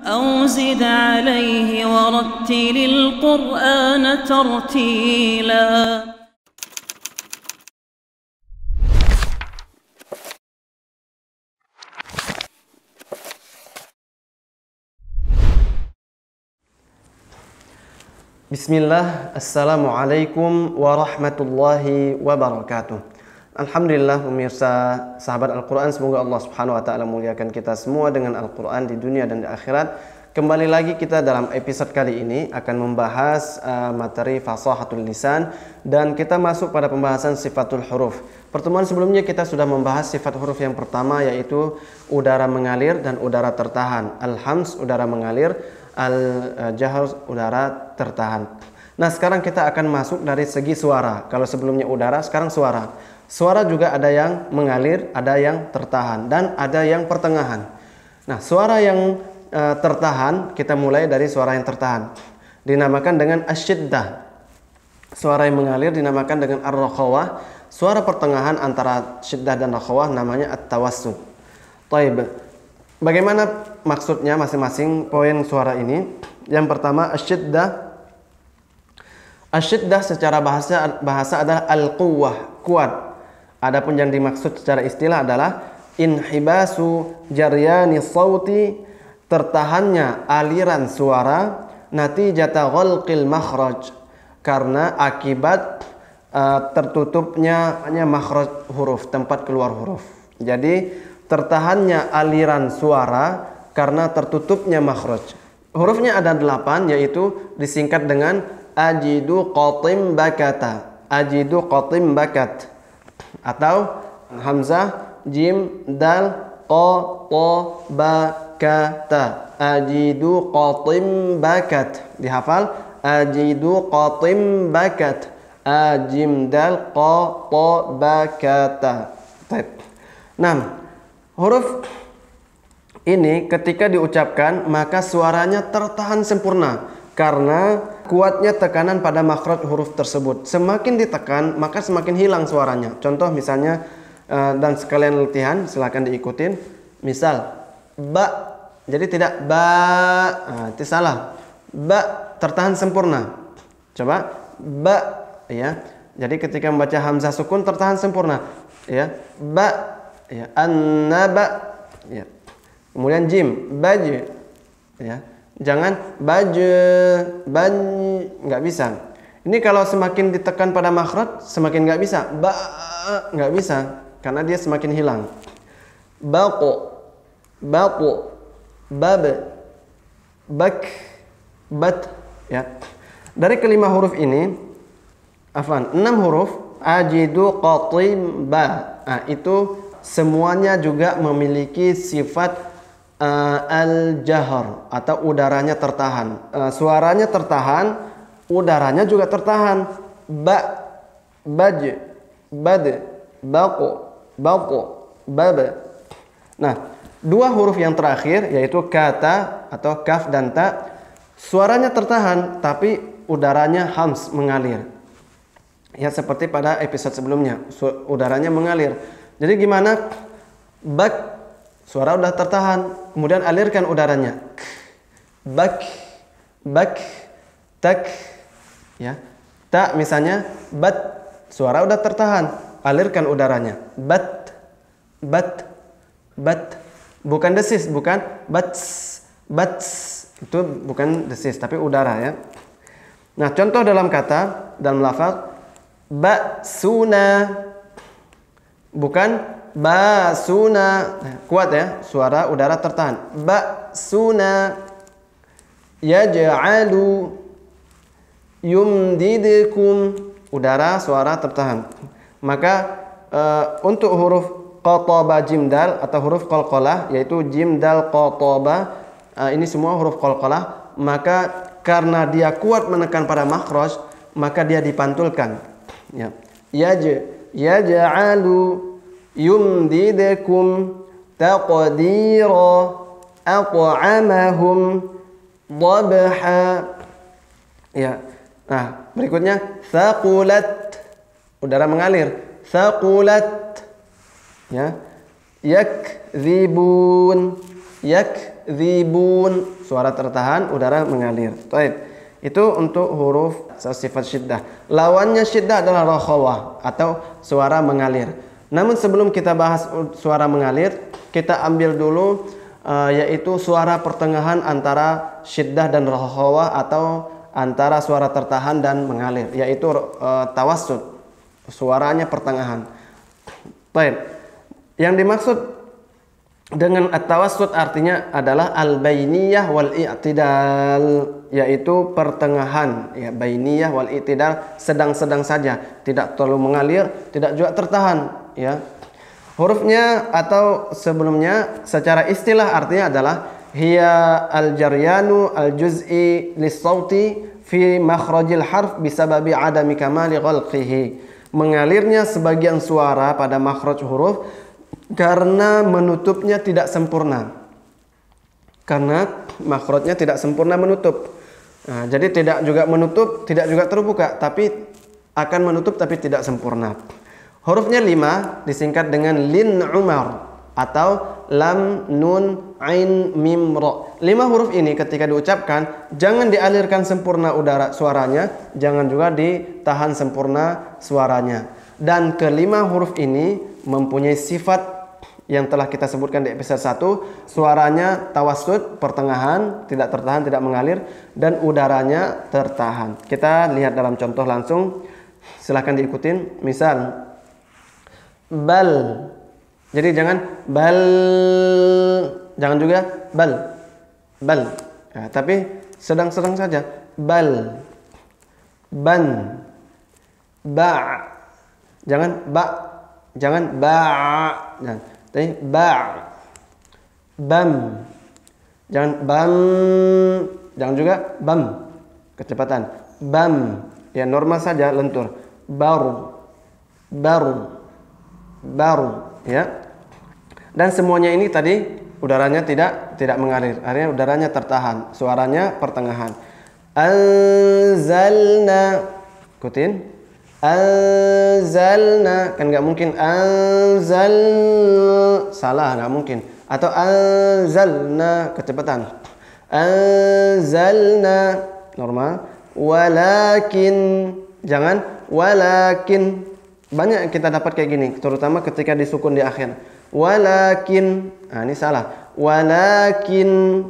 أو زد عليه ورتل القرآن ترتيلا. Bismillah, Assalamualaikum warahmatullahi wabarakatuh. Alhamdulillah pemirsa sahabat Al-Quran, semoga Allah subhanahu wa ta'ala muliakan kita semua dengan Al-Quran di dunia dan di akhirat. Kembali lagi kita dalam episode kali ini akan membahas materi fasahatul lisan, dan kita masuk pada pembahasan sifatul huruf. Pertemuan sebelumnya kita sudah membahas sifat huruf yang pertama, yaitu udara mengalir dan udara tertahan. Al-hams udara mengalir, al-jahr udara tertahan. Nah, sekarang kita akan masuk dari segi suara. Kalau sebelumnya udara, sekarang suara. Suara juga ada yang mengalir, ada yang tertahan, dan ada yang pertengahan. Nah, suara yang tertahan, kita mulai dari suara yang tertahan. Dinamakan dengan asyiddah. Suara yang mengalir dinamakan dengan ar-rakhawah. Suara pertengahan antara syiddah dan rakhawah namanya at-tawassut. Taib. Bagaimana maksudnya masing-masing poin suara ini? Yang pertama, asyiddah. Asyiddah secara bahasa adalah al-quwwah, kuat. Adapun yang dimaksud secara istilah adalah inhibasu jaryani sauti, tertahannya aliran suara, natijata ghalqil makhraj, karena akibat tertutupnya makhraj huruf, tempat keluar huruf. Jadi tertahannya aliran suara karena tertutupnya makhraj. Hurufnya ada 8, yaitu disingkat dengan ajidu qatim bakata, ajidu qatim bakat, atau hamzah, jim, dal, qa, ta, bakata, ajidu qatim bakat. Dihafal, ajidu qatim bakat, ajim, dal, qa, ta, bakata. Baik. 6. Huruf ini ketika diucapkan maka suaranya tertahan sempurna karena kuatnya tekanan pada makhraj huruf tersebut. Semakin ditekan maka semakin hilang suaranya. Contoh misalnya, dan sekalian latihan silakan diikutin. Misal ba, jadi tidak ba, itu salah. Ba tertahan sempurna. Coba ba, ya. Jadi ketika membaca hamzah sukun tertahan sempurna, ya. Ba, ya, an-naba, ya. Kemudian jim, baju, ya. Jangan baju, nggak bisa. Ini kalau semakin ditekan pada makhraj semakin nggak bisa. Ba, nggak bisa karena dia semakin hilang. Baqo, baqo, bab, bak, bat, ya. Dari kelima huruf ini, 6 huruf, ajidu qatim ba. Nah, itu semuanya juga memiliki sifat al-jahr atau udaranya tertahan. Suaranya tertahan, udaranya juga tertahan. Ba, baj, bad, baqo, baqo, bab. Nah, 2 huruf yang terakhir yaitu kata atau kaf dan ta, suaranya tertahan tapi udaranya hams, mengalir. Ya, seperti pada episode sebelumnya, udaranya mengalir. Jadi gimana? Bak, suara udah tertahan, kemudian alirkan udaranya. Bak, bak, tak, ya. Tak misalnya, bat, suara udah tertahan, alirkan udaranya. Bat, bat, bat. Bukan desis, bukan bats, bats. Itu bukan desis, tapi udara, ya. Nah, contoh dalam kata, dalam lafaz, ba'suna, bukan basuna. Kuat ya, suara udara tertahan. Basuna, yaj'alu, yumdidukum, udara suara tertahan. Maka untuk huruf qataba jim dal atau huruf qalqalah, yaitu jim dal qataba, ini semua huruf qalqalah, maka karena dia kuat menekan pada makhraj, maka dia dipantulkan. Ya. Yaj'alu, yumdidukum, taqdira, at'amahum, dhabha. Ya. Nah, berikutnya thaqulat, udara mengalir. Thaqulat. Ya. Yakdzibun, yakdzibun, suara tertahan, udara mengalir. Baik. Itu untuk huruf sifat syiddah. Lawannya syiddah adalah rakhawah atau suara mengalir. Namun sebelum kita bahas suara mengalir, kita ambil dulu yaitu suara pertengahan antara syiddah dan rakhawah atau antara suara tertahan dan mengalir, yaitu tawassut. Suaranya pertengahan. Baik. Yang dimaksud dengan at-tawassut artinya adalah al-bainiyah wal i'tidal, yaitu pertengahan, ya, bainiyah wal i'tidal, sedang-sedang saja, tidak terlalu mengalir, tidak juga tertahan, ya. Hurufnya atau sebelumnya secara istilah artinya adalah hiya al-jaryanu al-juz'i lis-sauti fi makhrajil harf bisababi adami kamali ghalqihi. Mengalirnya sebagian suara pada makhraj huruf karena menutupnya tidak sempurna. Karena makhrajnya tidak sempurna menutup. Nah, jadi tidak juga menutup, tidak juga terbuka, tapi akan menutup tapi tidak sempurna. Hurufnya 5 disingkat dengan lin umar atau lam nun ain mim ra. 5 huruf ini ketika diucapkan jangan dialirkan sempurna udara suaranya, jangan juga ditahan sempurna suaranya. Dan kelima huruf ini mempunyai sifat yang telah kita sebutkan di episode 1, suaranya tawassut, pertengahan, tidak tertahan, tidak mengalir, dan udaranya tertahan. Kita lihat dalam contoh langsung, silahkan diikutin. Misal, bal. Jadi jangan bal, jangan juga bal, bal. Ya, tapi sedang-sedang saja. Bal, ban, ba. Jangan ba, jangan ba. Jangan. Tapi ba, bam, jangan bam, jangan juga bam, kecepatan, bam, ya normal saja lentur, baru, baru, baru, ya. Dan semuanya ini tadi udaranya tidak mengalir, artinya udaranya tertahan, suaranya pertengahan. Anzalna, ikutin. Anzalna, kan nggak mungkin anzal, salah, nggak mungkin. Atau anzalna, kecepatan. Anzalna, normal. Walakin, jangan walakin. Banyak kita dapat kayak gini, terutama ketika disukun di akhir. Walakin, nah ini salah. Walakin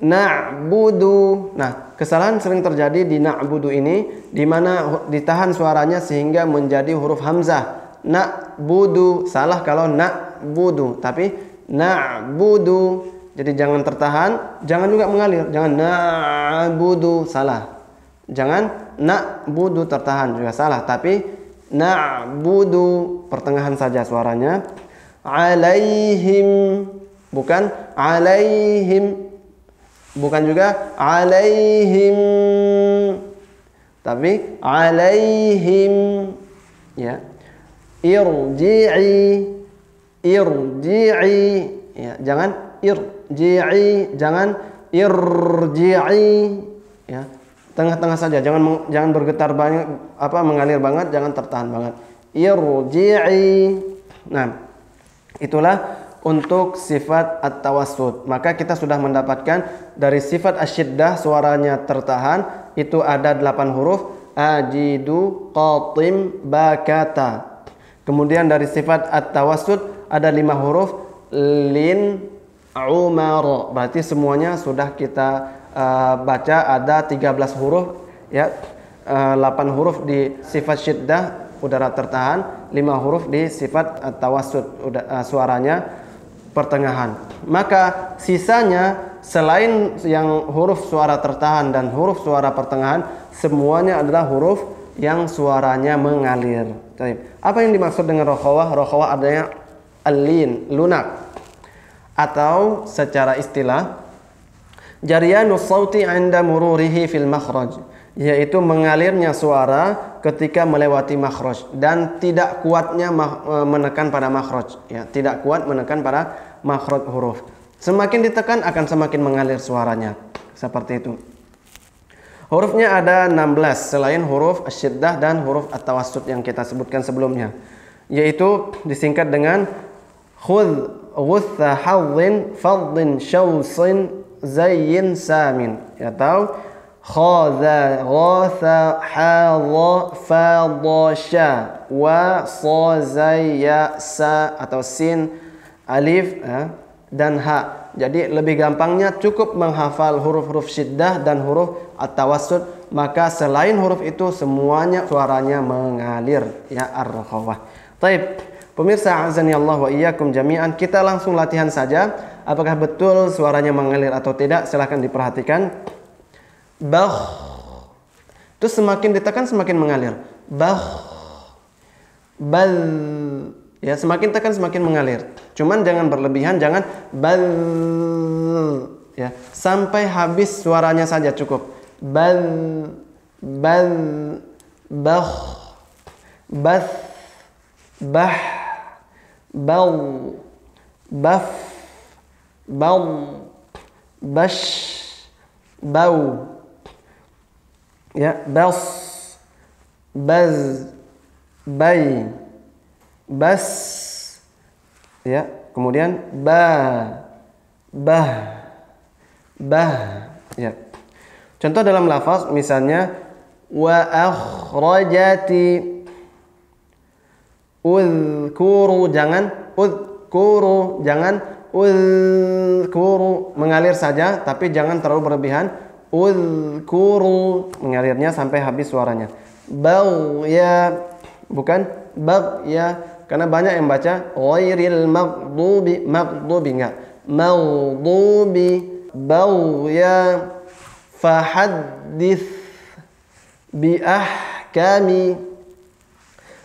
na'budu. Nah, kesalahan sering terjadi di na'budu ini, di mana ditahan suaranya sehingga menjadi huruf hamzah. Na'budu, salah kalau na'budu, tapi na'budu. Jadi jangan tertahan, jangan juga mengalir. Jangan na'budu, salah. Jangan na'budu tertahan, juga salah. Tapi na'budu, pertengahan saja suaranya. Alaihim, bukan alaihim. Bukan juga alaihim, tapi alaihim, ya. Irji'i, irji'i, ya. Jangan irji'i, jangan irji'i, ya. Tengah-tengah saja, jangan bergetar banyak, mengalir banget, jangan tertahan banget. Irji'i. Nah, itulah untuk sifat at-tawassut. Maka kita sudah mendapatkan dari sifat asyiddah, suaranya tertahan, itu ada 8 huruf, ajidu, qatim, bakata. Kemudian dari sifat at-tawassut ada 5 huruf, lin, umar. Berarti semuanya sudah kita baca, ada 13 huruf, ya. 8 huruf di sifat syiddah, udara tertahan, 5 huruf di sifat at-tawassut, suaranya pertengahan. Maka sisanya selain yang huruf suara tertahan dan huruf suara pertengahan, semuanya adalah huruf yang suaranya mengalir. Apa yang dimaksud dengan rakhawah? Rakhawah adanya al-lin, lunak, atau secara istilah jaryanus sauti 'inda mururihi fil makhraj, yaitu mengalirnya suara ketika melewati makhraj dan tidak kuatnya menekan pada makhraj, ya, tidak kuat menekan pada makhraj huruf. Semakin ditekan akan semakin mengalir suaranya, seperti itu. Hurufnya ada 16 selain huruf asyiddah dan huruf at-tawassut yang kita sebutkan sebelumnya, yaitu disingkat dengan khudh, ghutha, hadzin, fadhin, syawsin, zayyin samin. Ya tahu khaza ghatha hadha fadasha wa sazaya sa atau sin alif dan ha. Jadi lebih gampangnya cukup menghafal huruf-huruf syiddah dan huruf at-tawassut, maka selain huruf itu semuanya suaranya mengalir ya ar-rakhawah. Taib, pemirsa azani Allah wa iyyakum jami'an, kita langsung latihan saja. Apakah betul suaranya mengalir atau tidak? Silahkan diperhatikan. Bah. Itu semakin ditekan semakin mengalir. Bah. Bal. Ya, semakin tekan semakin mengalir. Cuman jangan berlebihan, jangan bal. Ya, sampai habis suaranya saja cukup. Bal, bal, bah, bath, bah, bal, baf, bal, bash, bau. Ya, bas, baz, bay, bas, ya, kemudian bah, ya. Contoh dalam lafaz misalnya wa akhrajati, udhkuru, jangan udhkuru, jangan udhkuru, mengalir saja tapi jangan terlalu berlebihan. Udhkuru, mengalirnya sampai habis suaranya. Bagya, bukan bagya, karena banyak yang baca ghairil maghdubi, maghdubi enggak, maghdubi. Bagya fahaddith bi ahkami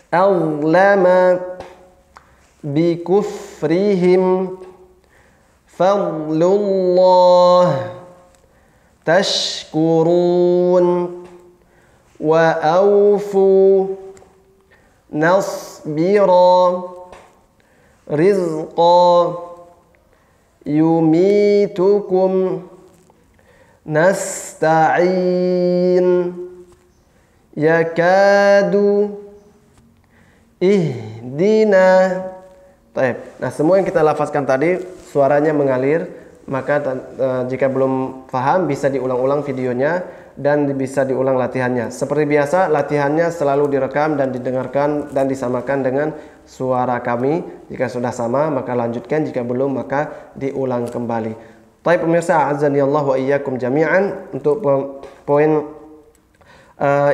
awlama bi kufrihim fadlullah tashkurun wa awfu nasbira rizqa yumitukum nasta'in yakadu ihdina. Baik. Nah, semua yang kita lafazkan tadi suaranya mengalir. Maka jika belum paham bisa diulang-ulang videonya dan bisa diulang latihannya. Seperti biasa, latihannya selalu direkam dan didengarkan dan disamakan dengan suara kami. Jika sudah sama maka lanjutkan, jika belum maka diulang kembali. Baik pemirsa, azani Allah wa iyyakum jami'an. Untuk poin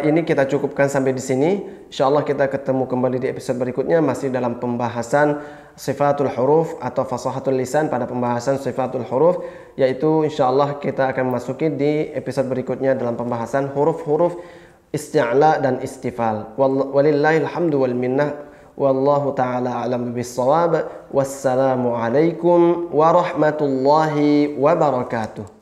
ini kita cukupkan sampai di sini. Insyaallah kita ketemu kembali di episode berikutnya, masih dalam pembahasan sifatul huruf atau fasahatul lisan. Pada pembahasan sifatul huruf, yaitu insyaallah kita akan memasuki di episode berikutnya dalam pembahasan huruf-huruf isti'la dan istifal. Walillahil hamdu wal minnah, wallahu taala a'lam bis-shawab. Wassalamu alaikum warahmatullahi wabarakatuh.